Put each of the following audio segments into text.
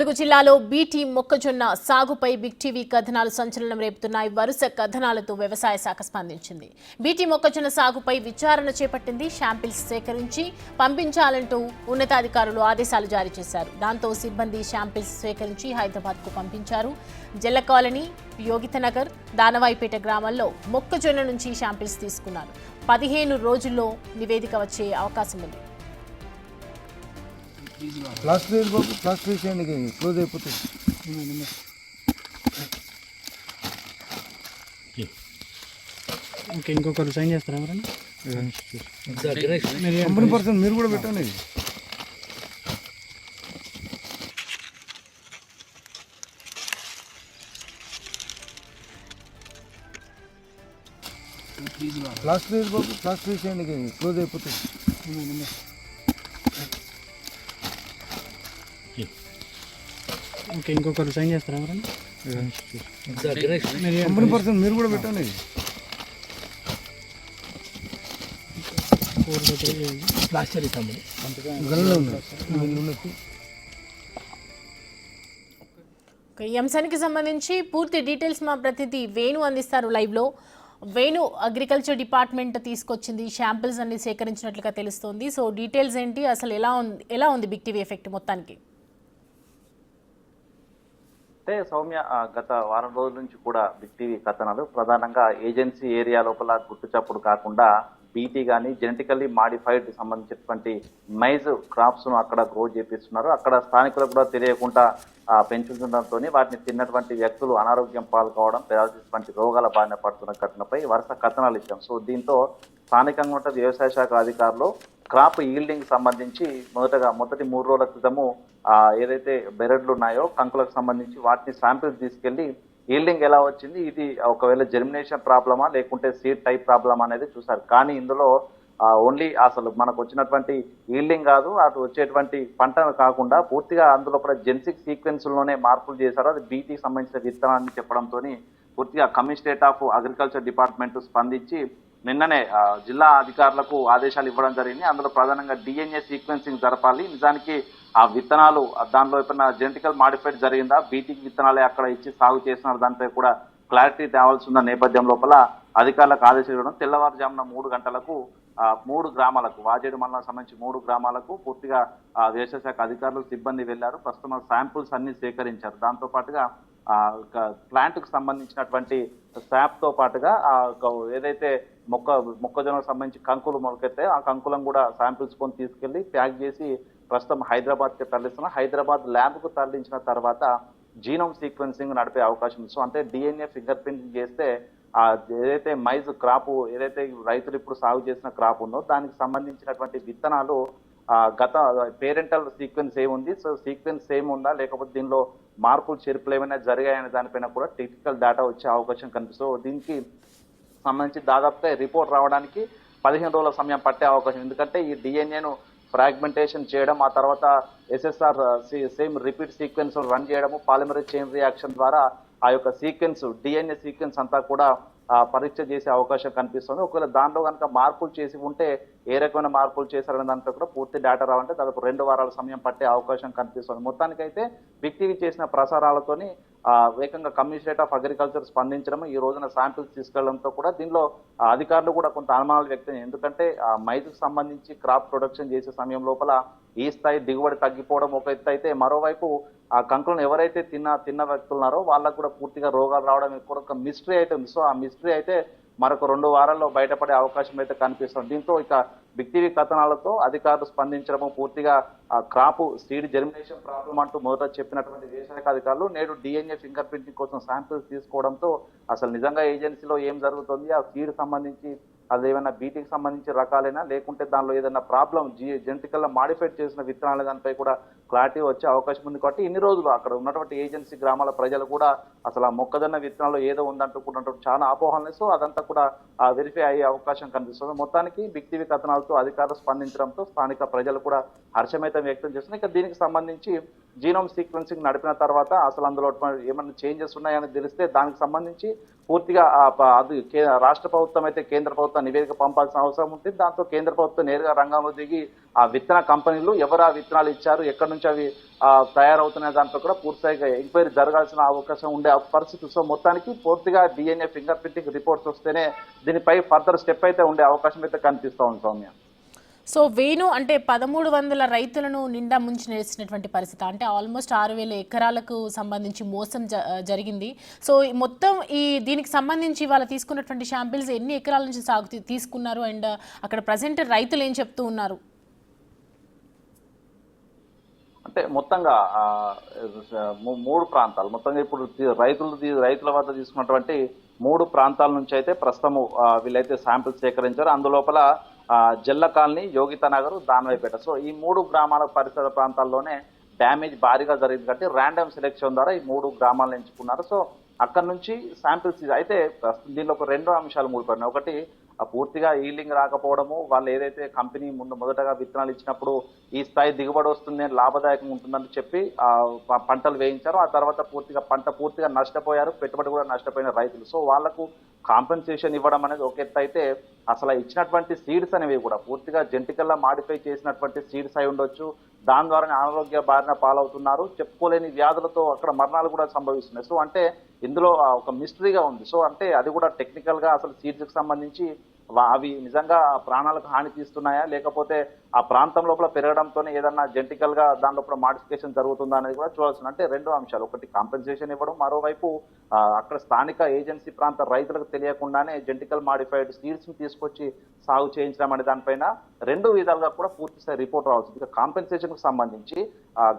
ములుగు జిల్లాలో బీటీ మొక్కజొన్న సాగుపై బిగ్ టీవీ కథనాలు సంచలనం రేపుతున్నాయి. వరుస కథనాలతో వ్యవసాయ శాఖ స్పందించింది. బీటీ మొక్కజొన్న సాగుపై విచారణ చేపట్టింది. శాంపిల్స్ సేకరించి పంపించాలంటూ ఉన్నతాధికారులు ఆదేశాలు జారీ చేశారు. దాంతో సిబ్బంది శాంపిల్స్ సేకరించి హైదరాబాద్కు పంపించారు. జల్ల కాలనీ, యోగితనగర్, దానవాయిపేట గ్రామాల్లో మొక్కజొన్న నుంచి శాంపిల్స్ తీసుకున్నారు. 15 రోజుల్లో నివేదిక వచ్చే అవకాశం ఉంది. ప్లాస్టర్ చేయండి, క్లోజ్ అయిపోతుంది. ఓకే, ఇంకొకరు సైన్ చేస్తారా ఎవరైనా? కంపెనీ పర్సన్ మీరు కూడా పెట్టండి. ప్లాస్టర్ చేయండి, క్లోజ్ అయిపోతుంది. ఓకే, ఇంకొకరు సైన్ చేస్తారా ఎవరైనా? కంపెనీ పర్సన్ మీరు కూడా పెట్టండి. ప్లాస్టర్ ఈ అంశానికి సంబంధించి పూర్తి డీటెయిల్స్ మా ప్రతినిధి వేణు అందిస్తారు లైవ్ లో. వేణు, అగ్రికల్చర్ డిపార్ట్మెంట్ తీసుకొచ్చింది, శాంపిల్స్ అన్ని సేకరించినట్లుగా తెలుస్తోంది. సో డీటెయిల్స్ ఏంటి, అసలు ఎలా ఉంది బిగ్ టీవీ ఎఫెక్ట్ మొత్తానికి? సౌమ్య, గత వారం రోజుల నుంచి కూడా బిగ్ టీవీ కథనాలు ప్రధానంగా ఏజెన్సీ ఏరియా లోపల గుట్టుచప్పుడు కాకుండా బీటీ కానీ జెనెటికల్లీ మాడిఫైడ్ సంబంధించినటువంటి మైజ్ క్రాప్స్ ను అక్కడ గ్రో చేపిస్తున్నారు. అక్కడ స్థానికులకు కూడా తెలియకుండా పెంచుతుండటంతో వాటిని తిన్నటువంటి వ్యక్తులు అనారోగ్యం పాల్గొవడం, పెరాలసిస్ వంటి రోగాల బారిన పడుతున్న ఘటనపై వరుస కథనాలు ఇచ్చాం. సో దీంతో స్థానికంగా ఉన్న వ్యవసాయ శాఖ అధికారులు క్రాప్ ఈల్డింగ్ సంబంధించి మొదటి 3 రోజుల క్రితము ఏదైతే బెరడ్లు ఉన్నాయో కంకులకు సంబంధించి వాటిని శాంపిల్స్ తీసుకెళ్లి ఈల్డింగ్ ఎలా వచ్చింది, ఇది ఒకవేళ జెర్మినేషన్ ప్రాబ్లమా లేకుంటే సీడ్ టైప్ ప్రాబ్లమా అనేది చూసారు. కానీ ఇందులో ఓన్లీ అసలు మనకు వచ్చినటువంటి ఈల్డింగ్ కాదు, అటు వచ్చేటువంటి పంటను కాకుండా పూర్తిగా అందులో కూడా జెనెటిక్ సీక్వెన్స్లోనే మార్పులు చేశారు. అది బీటీకి సంబంధించిన విత్తనాన్ని చెప్పడంతో పూర్తిగా కమిషనరేట్ ఆఫ్ అగ్రికల్చర్ డిపార్ట్మెంట్ స్పందించి నిన్ననే జిల్లా అధికారులకు ఆదేశాలు ఇవ్వడం జరిగింది. అందులో ప్రధానంగా డిఎన్ఏ సీక్వెన్సింగ్ జరపాలి. నిజానికి ఆ విత్తనాలు దానిలో ఏమైనా జెనెటికల్ మాడిఫైడ్ జరిగిందా, బీటీకి విత్తనాలే అక్కడ ఇచ్చి సాగు చేస్తున్నారు, దానిపై కూడా క్లారిటీ తేవాల్సి ఉన్న నేపథ్యం లోపల అధికారులకు ఆదేశాలు ఇవ్వడం. తెల్లవారుజామున 3 గంటలకు 3 గ్రామాలకు, వాజేడు మండలం సంబంధించి 3 గ్రామాలకు పూర్తిగా వ్యవసాయ శాఖ అధికారులు సిబ్బంది వెళ్లారు. ప్రస్తుతం శాంపుల్స్ అన్ని సేకరించారు. దాంతో పాటుగా ప్లాంట్కు సంబంధించినటువంటి శాప్తో పాటుగా ఏదైతే మొక్కజొన్నకు సంబంధించి కంకులు మొలకెత్తే ఆ కంకులను కూడా శాంపిల్స్ కొని తీసుకెళ్లి ప్యాక్ చేసి ప్రస్తుతం హైదరాబాద్కి తరలిస్తున్నారు. హైదరాబాద్ ల్యాబ్కు తరలించిన తర్వాత జీనోమ్ సీక్వెన్సింగ్ నడిపే అవకాశం ఉంది. సో అంటే డిఎన్ఏ ఫింగర్ ప్రింట్ చేస్తే ఏదైతే మైజ్ క్రాప్, ఏదైతే రైతులు ఇప్పుడు సాగు చేసిన క్రాప్ ఉందో దానికి సంబంధించినటువంటి విత్తనాలు గత పేరెంటల్ సీక్వెన్స్ ఏముంది, సో సీక్వెన్స్ సేమ్ ఉందా లేకపోతే దీనిలో మార్పులు చేర్పులు ఏమైనా జరిగాయనే దానిపైన కూడా టెక్నికల్ డేటా వచ్చే అవకాశం కనిపిస్తుంది. దీనికి సంబంధించి దాదాపుగా రిపోర్ట్ రావడానికి 15 రోజుల సమయం పట్టే అవకాశం. ఎందుకంటే ఈ డిఎన్ఏను ఫ్రాగ్మెంటేషన్ చేయడం, ఆ తర్వాత SSR same repeat sequence run చేయడము, పాలిమరేజ్ చైన్ రియాక్షన్ ద్వారా ఆ యొక్క సీక్వెన్స్ డిఎన్ఏ సీక్వెన్స్ అంతా కూడా పరీక్ష చేసే అవకాశం కనిపిస్తుంది. ఒకవేళ దాంట్లో కనుక మార్పులు చేసి ఉంటే ఏ రకమైన మార్పులు చేశారనే దాంట్లో కూడా పూర్తి డేటా రావాలంటే దాదాపు 2 వారాల సమయం పట్టే అవకాశం కనిపిస్తుంది. మొత్తానికైతే బిగ్ టీవీ చేసిన ప్రసారాలతోని వేగంగా కమిషనరేట్ ఆఫ్ అగ్రికల్చర్ స్పందించడం, ఈ రోజున శాంపిల్స్ తీసుకెళ్లడంతో కూడా దీనిలో అధికారులు కూడా కొంత అనుమానాలు వ్యక్తం. ఎందుకంటే మైజ్కు సంబంధించి క్రాప్ ప్రొడక్షన్ చేసే సమయం లోపల ఈ స్థాయి దిగుబడి తగ్గిపోవడం ఒక ఎత్తు అయితే, మరోవైపు ఆ కంకులను ఎవరైతే తిన్న వ్యక్తులున్నారో వాళ్ళకు కూడా పూర్తిగా రోగాలు రావడం ఒక మిస్టరీ అయితే ఉంది. సో ఆ మిస్టరీ అయితే మరొక 2 వారాల్లో బయటపడే అవకాశం అయితే కనిపిస్తుంది. దీంతో ఇక బిగ్ టీవీ కథనాలతో అధికారులు స్పందించడము, పూర్తిగా క్రాప్ సీడ్ జెర్మినేషన్ ప్రాబ్లం అంటూ మొదట చెప్పినటువంటి వ్యవసాయ అధికారులు నేడు డిఎన్ఏ ఫింగర్ ప్రింటింగ్ కోసం శాంపిల్స్ తీసుకోవడంతో అసలు నిజంగా ఏజెన్సీలో ఏం జరుగుతుంది, ఆ సీడ్ సంబంధించి అది ఏమైనా బీటీకి సంబంధించి రకాలైనా లేకుంటే దానిలో ఏదైనా ప్రాబ్లం జెనెటికల్ మాడిఫైడ్ చేసిన విత్తనాల దానిపై కూడా క్లారిటీ వచ్చే అవకాశం ఉంది. కాబట్టి ఇన్ని రోజులు అక్కడ ఉన్నటువంటి ఏజెన్సీ గ్రామాల ప్రజలు కూడా అసలు ఆ మొక్కజొన్న విత్తనాలు ఏదో ఉందంటూ కూడా చాలా అపోహలు, సో అదంతా కూడా వెరిఫై అయ్యే అవకాశం కనిపిస్తుంది. మొత్తానికి బిగ్ టీవీ కథనాలతో అధికారులు స్పందించడంతో స్థానిక ప్రజలు కూడా హర్షమైతే వ్యక్తం చేస్తున్నారు. ఇక దీనికి సంబంధించి జీనోమ్ సీక్వెన్సింగ్ నడిపిన తర్వాత అసలు అందులో ఏమైనా చేంజెస్ ఉన్నాయని తెలిస్తే దానికి సంబంధించి పూర్తిగా అది రాష్ట్ర ప్రభుత్వం అయితే కేంద్ర ప్రభుత్వం నివేదిక పంపాల్సిన అవసరం ఉంటుంది. దాంతో కేంద్ర ప్రభుత్వం నేరుగా రంగంలో దిగి ఆ విత్తన కంపెనీలు ఎవరు ఆ విత్తనాలు ఇచ్చారు, ఎక్కడి నుంచి నుంచి అవి తయారవుతున్న దాంట్లో కూడా పూర్తిగా ఎంక్వైరీ జరగాల్సిన అవకాశం ఉండే పరిస్థితి. సో మొత్తానికి పూర్తిగా DNA ఫింగర్ ప్రింటింగ్ రిపోర్ట్స్ వస్తేనే దీనిపై ఫర్దర్ స్టెప్ అయితే ఉండే అవకాశం అయితే కనిపిస్తూ ఉంది సౌమ్య. సో వేణు అంటే 1300 రైతులను నిండా ముంచి నేర్చినటువంటి పరిస్థితి, అంటే ఆల్మోస్ట్ 6000 ఎకరాలకు సంబంధించి మోసం జరిగింది. సో మొత్తం దీనికి సంబంధించి వాళ్ళు తీసుకున్నటువంటి శాంపిల్స్ ఎన్ని ఎకరాల నుంచి సాగు తీసుకున్నారు అండ్ అక్కడ ప్రజెంట్ రైతులు ఏం చెప్తూ ఉన్నారు? అంటే మొత్తంగా 3 ప్రాంతాలు, మొత్తంగా ఇప్పుడు రైతుల వద్ద తీసుకున్నటువంటి 3 ప్రాంతాల నుంచి అయితే ప్రస్తుతము వీళ్ళైతే శాంపిల్స్ సేకరించారు. అందులోపల జల్ల కాలనీ, యోగితా నగర్, దానవైపేట. సో ఈ 3 గ్రామాల పరిసర ప్రాంతాల్లోనే డ్యామేజ్ భారీగా జరిగింది కాబట్టి ర్యాండమ్ సెలెక్షన్ ద్వారా ఈ 3 గ్రామాలను ఎంచుకున్నారు. సో అక్కడ నుంచి శాంపిల్స్ అయితే దీనిలో ఒక 2 అంశాలు ముడిపడినాయి. ఒకటి పూర్తిగా ఈల్డింగ్ రాకపోవడము, వాళ్ళు ఏదైతే కంపెనీ మొదటగా విత్తనాలు ఇచ్చినప్పుడు ఈ స్థాయి దిగుబడి వస్తుంది, లాభదాయకంగా ఉంటుందని చెప్పి పంటలు వేయించారు. ఆ తర్వాత పంట పూర్తిగా నష్టపోయారు, పెట్టుబడి కూడా నష్టపోయిన రైతులు. సో వాళ్లకు కాంపెన్సేషన్ ఇవ్వడం అనేది ఒక ఎత్తు అయితే, అసలు ఇచ్చినటువంటి సీడ్స్ అనేవి కూడా పూర్తిగా జెంటికల్లా మాడిఫై చేసినటువంటి సీడ్స్ అయి ఉండొచ్చు. దాని ద్వారా అనారోగ్య బారిన పాలవుతున్నారు, చెప్పుకోలేని వ్యాధులతో అక్కడ మరణాలు కూడా సంభవిస్తున్నాయి. సో అంటే ఇందులో ఒక మిస్టరీగా ఉంది. సో అంటే అది కూడా టెక్నికల్ గా అసలు సీడ్స్కి సంబంధించి అవి నిజంగా ప్రాణాలకు హాని తీస్తున్నాయా, లేకపోతే ఆ ప్రాంతం లోపల పెరగడంతోనే ఏదన్నా జెంటికల్ గా దాని లోపల మాడిఫికేషన్ జరుగుతుందా అనేది కూడా చూడాల్సింది. అంటే 2 అంశాలు, ఒకటి కాంపెన్సేషన్ ఇవ్వడం, మరోవైపు అక్కడ స్థానిక ఏజెన్సీ ప్రాంత రైతులకు తెలియకుండానే జెంటికల్ మాడిఫైడ్ సీడ్స్ ని తీసుకొచ్చి సాగు చేయించడం అనే దానిపైన 2 విధాలుగా కూడా పూర్తిస్థాయి రిపోర్ట్ రావచ్చు. ఇక కాంపెన్సేషన్ కు సంబంధించి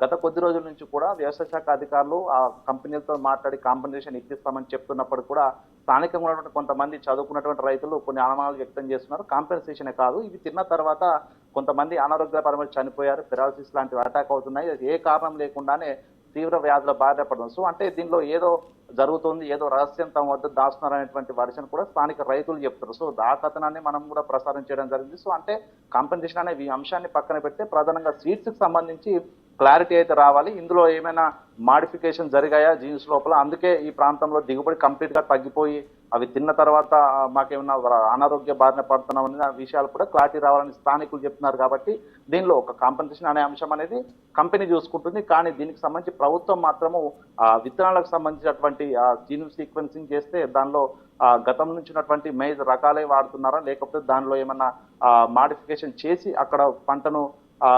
గత కొద్ది రోజుల నుంచి కూడా వ్యవసాయ శాఖ అధికారులు ఆ కంపెనీలతో మాట్లాడి కాంపెన్సేషన్ ఇప్పిస్తామని చెప్తున్నప్పుడు కూడా స్థానికంగా ఉన్నటువంటి కొంతమంది చదువుకున్నటువంటి రైతులు కొన్ని అనుమానాలు వ్యక్తం చేస్తున్నారు. కాంపెన్సేషనే కాదు, ఇవి తిన్న తర్వాత కొంతమంది అనారోగ్యపరమైన చనిపోయారు, పెరాలసిస్ లాంటివి అటాక్ అవుతున్నాయి, ఏ కారణం లేకుండానే తీవ్ర వ్యాధుల బారిన పడడం. సో అంటే దీనిలో ఏదో జరుగుతుంది, ఏదో రహస్యం తమ వద్ద దాస్తున్నారనేటువంటి వర్షన్ కూడా స్థానిక రైతులు చెప్తారు. సో ఆ కథనాన్ని మనం కూడా ప్రసారం చేయడం జరిగింది. సో అంటే కాంపెన్సేషన్ అనే ఈ అంశాన్ని పక్కన పెడితే ప్రధానంగా సీడ్స్కి సంబంధించి క్లారిటీ అయితే రావాలి. ఇందులో ఏమైనా మాడిఫికేషన్ జరిగాయా జీన్స్ లోపల, అందుకే ఈ ప్రాంతంలో దిగుబడి కంప్లీట్ గా తగ్గిపోయి అవి తిన్న తర్వాత మాకేమన్నా అనారోగ్య బారిన పడుతున్నామనే విషయాలు కూడా క్లారిటీ రావాలని స్థానికులు చెప్తున్నారు. కాబట్టి దీనిలో ఒక కాంపెన్సేషన్ అనే అంశం అనేది కంపెనీ చూసుకుంటుంది, కానీ దీనికి సంబంధించి ప్రభుత్వం మాత్రము విత్తనాలకు సంబంధించినటువంటి జీన్ సీక్వెన్సింగ్ చేస్తే దానిలో గతం నుంచి ఉన్నటువంటి మేజ్ రకాలే వాడుతున్నారా, లేకపోతే దానిలో ఏమన్నా మాడిఫికేషన్ చేసి అక్కడ పంటను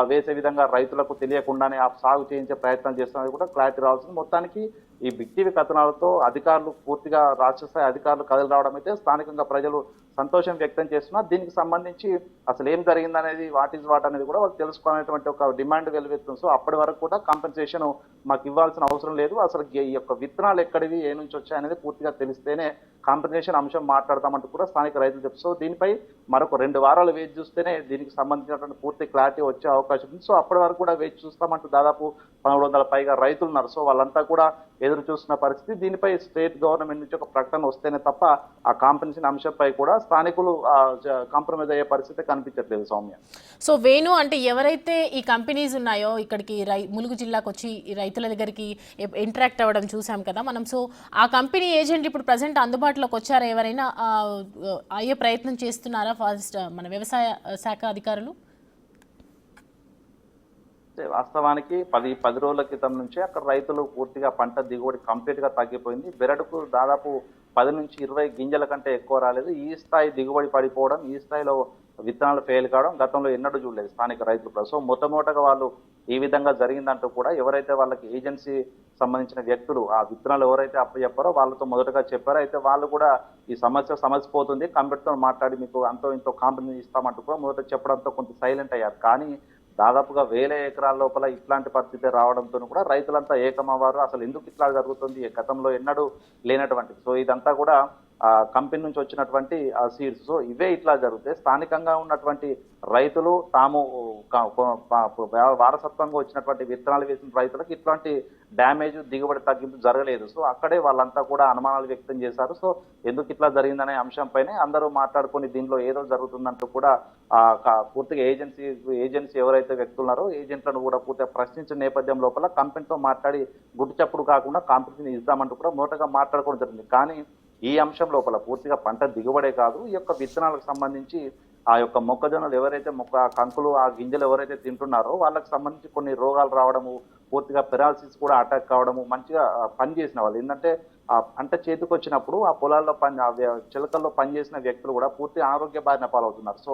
వేసే విధంగా రైతులకు తెలియకుండానే ఆ సాగు చేయించే ప్రయత్నం చేస్తున్నది కూడా క్లారిటీ రావాల్సింది. మొత్తానికి ఈ బిగ్ టీవీ కథనాలతో అధికారులు పూర్తిగా రాష్ట్ర స్థాయి అధికారులు కథలు రావడం అయితే స్థానికంగా ప్రజలు సంతోషం వ్యక్తం చేస్తున్నారు. దీనికి సంబంధించి అసలు ఏం జరిగిందనేది, వాట్ ఈజ్ వాట్ అనేది కూడా వాళ్ళు తెలుసుకోవాలనేటువంటి ఒక డిమాండ్ వెలువెత్తుంది. సో అప్పటి వరకు కూడా కాంపెన్సేషన్ మాకు ఇవ్వాల్సిన అవసరం లేదు, అసలు ఈ యొక్క విత్తనాలు ఎక్కడివి, ఏ నుంచి వచ్చాయనేది పూర్తిగా తెలిస్తేనే కాంపెన్సేషన్ అంశం మాట్లాడతామంటూ కూడా స్థానిక రైతులు చెప్తారు. సో దీనిపై మరొక 2 వారాలు వేచి చూస్తేనే దీనికి సంబంధించినటువంటి పూర్తి క్లారిటీ వచ్చే అవకాశం ఉంది. సో అప్పటి వరకు కూడా వేచి చూస్తామంటూ దాదాపు 1300 పైగా రైతులు ఉన్నారు. సో వాళ్ళంతా కూడా ఎదురు చూస్తున్న పరిస్థితి. దీనిపై స్టేట్ గవర్నమెంట్ నుంచి ఒక ప్రకటన వస్తేనే తప్ప ఆ కాంపెన్సేషన్ అంశంపై కూడా స్థానికులు కాంప్రమైజ్ అయ్యే పరిస్థితి కనిపించట్లేదు సౌమ్య. సో వేణు అంటే ఎవరైతే ఈ కంపెనీస్ ఉన్నాయో ఇక్కడికి ములుగు జిల్లాకు వచ్చి ఈ రైతుల దగ్గరికి ఇంటరాక్ట్ అవ్వడం చూసాం కదా మనం. సో ఆ కంపెనీ ఏజెంట్ ఇప్పుడు ప్రజెంట్ అందుబాటులోకి వచ్చారా, ఎవరైనా అయ్యే ప్రయత్నం చేస్తున్నారా ఫస్ట్ మన వ్యవసాయ శాఖ అధికారులు? వాస్తవానికి 10 రోజుల క్రితం నుంచే అక్కడ రైతులు పూర్తిగా పంట దిగుబడి కంప్లీట్ గా తగ్గిపోయింది. బెరడుకు దాదాపు 10 నుంచి 20 గింజల కంటే ఎక్కువ రాలేదు. ఈ స్థాయి దిగుబడి పడిపోవడం, ఈ స్థాయిలో విత్తనాలు ఫెయిల్ కావడం గతంలో ఎన్నడూ చూడలేదు స్థానిక రైతులు. సో మొట్టమొదటగా వాళ్ళు ఈ విధంగా జరిగిందంటూ కూడా ఎవరైతే వాళ్ళకి ఏజెన్సీ సంబంధించిన వ్యక్తులు ఆ విత్తనాలు ఎవరైతే అప్పచెప్పారో వాళ్ళతో మొదటగా చెప్పారో, అయితే వాళ్ళు కూడా ఈ సమస్య పోతుంది, కంపెనీతో మాట్లాడి మీకు అంతో ఇంతో కాంపెన్సేషన్ ఇస్తామంటూ కూడా మొదట చెప్పడంతో కొంత సైలెంట్ అయ్యారు. కానీ దాదాపుగా 1000 ఎకరాల లోపల ఇట్లాంటి పరిస్థితి రావడంతో కూడా రైతులంతా ఏకమవ్వారు. అసలు ఎందుకు ఇట్లా జరుగుతుంది, గతంలో ఎన్నడూ లేనటువంటి. సో ఇదంతా కూడా కంపెనీ నుంచి వచ్చినటువంటి సీడ్స్. సో ఇవే ఇట్లా జరిగితే స్థానికంగా ఉన్నటువంటి రైతులు తాము వారసత్వంగా వచ్చినటువంటి విత్తనాలు వేసిన రైతులకు ఇట్లాంటి డ్యామేజ్, దిగుబడి తగ్గింపు జరగలేదు. సో అక్కడే వాళ్ళంతా కూడా అనుమానాలు వ్యక్తం చేశారు. సో ఎందుకు ఇట్లా జరిగిందనే అంశంపైనే అందరూ మాట్లాడుకొని దీనిలో ఏదో జరుగుతుందంటూ కూడా పూర్తిగా ఏజెన్సీ ఎవరైతే వ్యక్తులున్నారో ఏజెంట్లను కూడా పూర్తిగా ప్రశ్నించిన నేపథ్యం లోపల కంపెనీతో మాట్లాడి గుట్టు చప్పుడు కాకుండా కాంపెన్సేషన్ ఇద్దామంటూ కూడా మొదటగా మాట్లాడుకోవడం జరిగింది. కానీ ఈ అంశం లోపల పూర్తిగా పంట దిగుబడే కాదు, ఈ యొక్క విత్తనాలకు సంబంధించి ఆ యొక్క మొక్కజొన్నలు ఎవరైతే కంకులు ఆ గింజలు ఎవరైతే తింటున్నారో వాళ్ళకి సంబంధించి కొన్ని రోగాలు రావడము, పూర్తిగా పెరాలసిస్ కూడా అటాక్ కావడము, మంచిగా పని చేసిన వాళ్ళు ఏంటంటే ఆ పంట చేతికి వచ్చినప్పుడు ఆ పొలాల్లో చిలకల్లో పనిచేసిన వ్యక్తులు కూడా పూర్తి ఆరోగ్య బారిన పాలవుతున్నారు. సో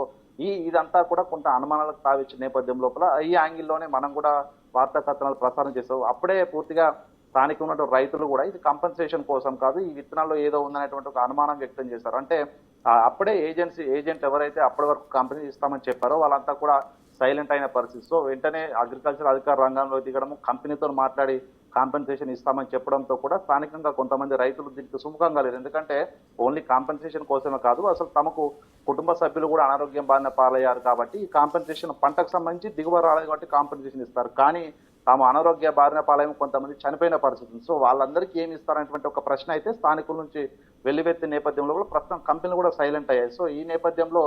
ఇదంతా కూడా కొంత అనుమానాలకు తావిచ్చిన నేపథ్యం లోపల ఈ యాంగిల్లోనే మనం కూడా వార్తా కథనాలు ప్రసారం చేస్తాం. అప్పుడే పూర్తిగా స్థానిక ఉన్నటువంటి రైతులు కూడా ఇది కంపెన్సేషన్ కోసం కాదు, ఈ విత్తనాల్లో ఏదో ఉందనేటువంటి ఒక అనుమానం వ్యక్తం చేశారు. అంటే అప్పుడే ఏజెంట్ ఎవరైతే అప్పటి వరకు కంపెనీ ఇస్తామని చెప్పారో వాళ్ళంతా కూడా సైలెంట్ అయిన పరిస్థితి. సో వెంటనే అగ్రికల్చర్ అధికార రంగంలో దిగడము, కంపెనీతో మాట్లాడి కాంపెన్సేషన్ ఇస్తామని చెప్పడంతో కూడా స్థానికంగా కొంతమంది రైతులు దీనికి సుముఖంగా లేరు. ఎందుకంటే ఓన్లీ కాంపెన్సేషన్ కోసమే కాదు, అసలు తమకు కుటుంబ సభ్యులు కూడా అనారోగ్యం బారిన పాలయ్యారు కాబట్టి ఈ కాంపెన్సేషన్ పంటకు సంబంధించి దిగుబడి రాలేదు కాబట్టి కాంపెన్సేషన్ ఇస్తారు. కానీ తాము అనారోగ్య బారిన పాలయం కొంతమంది చనిపోయిన పరిస్థితి. సో వాళ్ళందరికీ ఏమి ఇస్తారనేటువంటి ఒక ప్రశ్న అయితే స్థానికుల నుంచి వెల్లువెత్తిన నేపథ్యంలో కూడా ప్రస్తుతం కంపెనీలు కూడా సైలెంట్ అయ్యాయి. సో ఈ నేపథ్యంలో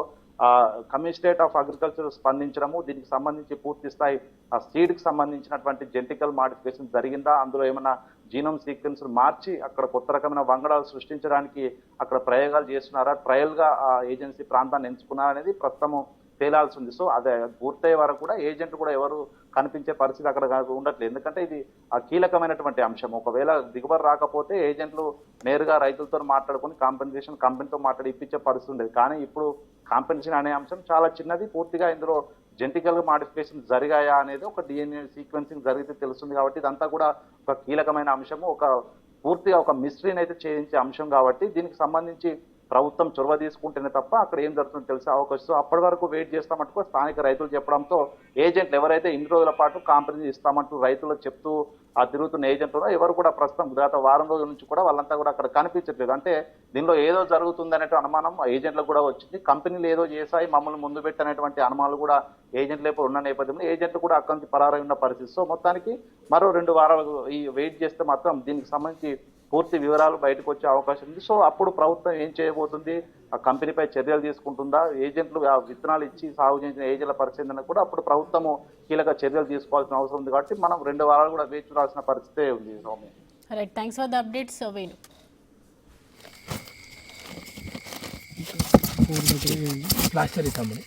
కమిషనరేట్ ఆఫ్ అగ్రికల్చర్ స్పందించడము, దీనికి సంబంధించి పూర్తి స్థాయి ఆ సీడ్కి సంబంధించినటువంటి జెనెటికల్ మాడిఫికేషన్ జరిగిందా, అందులో ఏమైనా జీనోమ్ సీక్వెన్స్ మార్చి అక్కడ కొత్త రకమైన వంగడాలు సృష్టించడానికి అక్కడ ప్రయోగాలు చేస్తున్నారా, ట్రయల్గా ఆ ఏజెన్సీ ప్రాంతాన్ని ఎంచుకున్నారా అనేది ప్రస్తుతం తేలాల్సి ఉంది. సో అదే పూర్తయ్యే వరకు కూడా ఏజెంట్ కూడా ఎవరు కనిపించే పరిస్థితి అక్కడ ఉండట్లేదు. ఎందుకంటే ఇది ఆ కీలకమైనటువంటి అంశం. ఒకవేళ దిగుబడి రాకపోతే ఏజెంట్లు నేరుగా రైతులతో మాట్లాడుకుని కాంపెన్సేషన్ కంపెనీతో మాట్లాడి ఇప్పించే పరిస్థితి ఉండేది. కానీ ఇప్పుడు కాంపెన్సేషన్ అనే అంశం చాలా చిన్నది. పూర్తిగా ఇందులో జెనెటికల్ మాడిఫికేషన్ జరిగాయా అనేది ఒక డిఎన్ఏ సీక్వెన్సింగ్ జరిగితే తెలుస్తుంది. కాబట్టి ఇదంతా కూడా ఒక కీలకమైన అంశము, ఒక పూర్తిగా ఒక మిస్టరీని అయితే చేయించే అంశం. కాబట్టి దీనికి సంబంధించి ప్రభుత్వం చొరవ తీసుకుంటేనే తప్ప అక్కడ ఏం జరుగుతుందో తెలిసే అవకాశం. సో అప్పటి వరకు వెయిట్ చేస్తామంటూ స్థానిక రైతులు చెప్పడంతో ఏజెంట్లు ఎవరైతే ఇన్ని రోజుల పాటు కాంపెన్సేషన్ ఇస్తామంటూ రైతులు చెప్తూ తిరుగుతున్న ఏజెంట్లు ఎవరు కూడా ప్రస్తుతం గత వారం రోజుల నుంచి కూడా వాళ్ళంతా కూడా అక్కడ కనిపించట్లేదు. అంటే దీనిలో ఏదో జరుగుతుంది అనేటువంటి అనుమానం ఏజెంట్లకు కూడా వచ్చింది. కంపెనీలు ఏదో చేశాయి మమ్మల్ని ముందు పెట్టినటువంటి అనుమానాలు కూడా ఏజెంట్లు ఇప్పుడు ఉన్న నేపథ్యంలో ఏజెంట్లు కూడా అక్కడి నుంచి పరారై ఉన్న పరిస్థితి. సో మొత్తానికి మరో 2 వారాలు ఈ వెయిట్ చేస్తే మాత్రం దీనికి సంబంధించి పూర్తి వివరాలు బయటకు వచ్చే అవకాశం ఉంది. సో అప్పుడు ప్రభుత్వం ఏం చేయబోతుంది, ఆ కంపెనీపై చర్యలు తీసుకుంటుందా, ఏజెంట్లు ఆ విత్తనాలు ఇచ్చి సాగు చేసిన ఏజెంట్ల పరిస్థితి కూడా అప్పుడు ప్రభుత్వము కీలక చర్యలు తీసుకోవాల్సిన అవసరం ఉంది. కాబట్టి మనం 2 వారాలు కూడా వేచి చూడాల్సిన పరిస్థితే ఉంది. Soumya, right, thanks for the updates Venu. Plaster ఇస్తామని